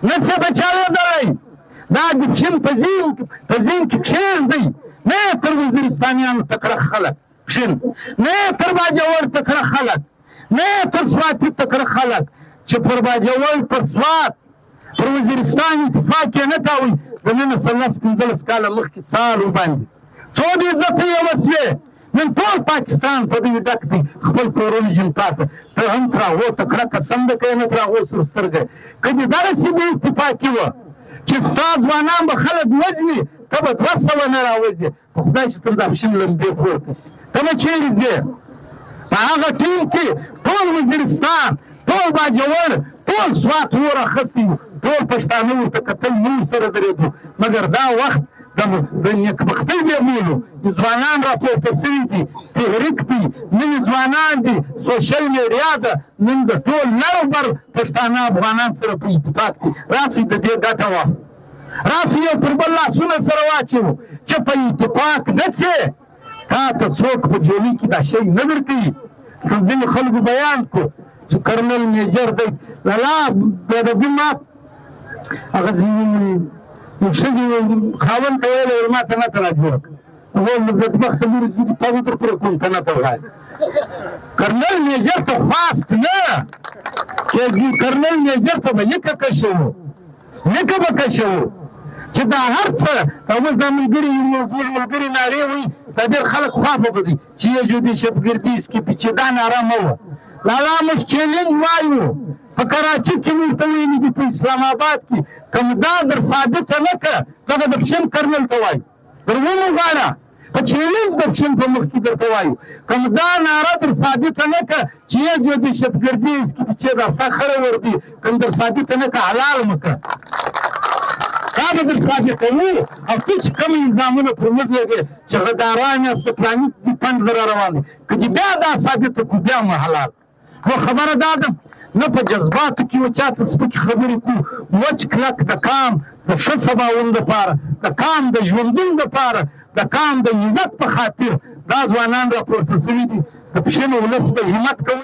نه څه بچاوې دلی دا د پښین په زین کې کښېږدئ نه یې تر وزیرستانیانو تکړه خلک پښین نه یې تر باجوړ تکړه خلک نه یې تر سواتي تکړه خلک چې پر باجوړ پر سوات پر وزیرستان اتفاق یې نه کاوه د 1915 کاله مخکې سال وباندې څو بې عزتۍ یې وسوې نن ټول پاکستان په دوی ډک دی خپل کورونو جنتا ته ته هم تر هغو تکړه قسم ده کوې نه تر هغو سور سترګه که دې دغسې بې اتفاقي وه چې ستا ځوانان به خلک وژني ته به 200 نه راوځې په خدای چې تر دا پښین لمبې پورته شي ته به چېرې ځې په هغه ټیم کې ټول وزیرستان ټول باجوړ ټول سوات اور اخیستی وو ټول پښتانه ورته کتل موږ سره درېدو مګر دا وخت د نیکبختۍ بې مولو ځوانان راپورته سوي دي تحریک دي نوي ځوانان دي سوشل میډیا ده نن د ټول نر و بر پښتانه افغانان سره په اتفاق دي راسئ د دې ګټه واخلو راسئ یو پر بل لاسونه سره واچوو چې په اتفاق نه سې تا ته څوک په جولۍ کې دا شی نه درکوي ځینې خلکو بیان کړو چې کرنل میجر دی لالا بېادبي مات هغه یو ښځې خاوند ته ویلی ویل ما تنه ته راجوړه کړه هغه ویل بدبخته لورې زه دې تا ودر پوره کوم تنه ته وغاړې کرنل میجر ته خواست نه کرنل میجر ته به لیکه کشه وو لیکه به کشه وو چې دا هر څه اوس دا ملګري زموږ ملګري نارې وایي دا ډېر خلک خوابه به دي چې یې جو دې شبګردي اسکي چې دا ناره مه وه لالا موږ چیلنج وایو په کراچي کې موږ ته ویلي دي په اسلام آباد کې کوم دا در ثابته نه کړه دغه د پښین کرنل ته وایو در وموغاړه په چیلنج د پښین په مخ کې درته وایو کوم دا ناره در ثابته نه کړه چې یې جو دې شبګردي اسکي چې دا ستا خره وردي کوم در ثابته نه کړه حلال مه کړه دا به در ثابتوي او ته چې کوم الزامونه پر موږ لګې چې غداران یاست د پرانیستي فنډ لره روان دی که دې بیا دا ثابته کړو بیا مو حلال خو خبره دا ده نه په جذباتو کې و چاته سپکې خبرې کړو وچ کلک د کام د ښه سباون دپاره د کام د ژوندون دپاره د کام د عزت په خاطر دا ځوانان راپورته شوي دي د پښین ولس به همت کوي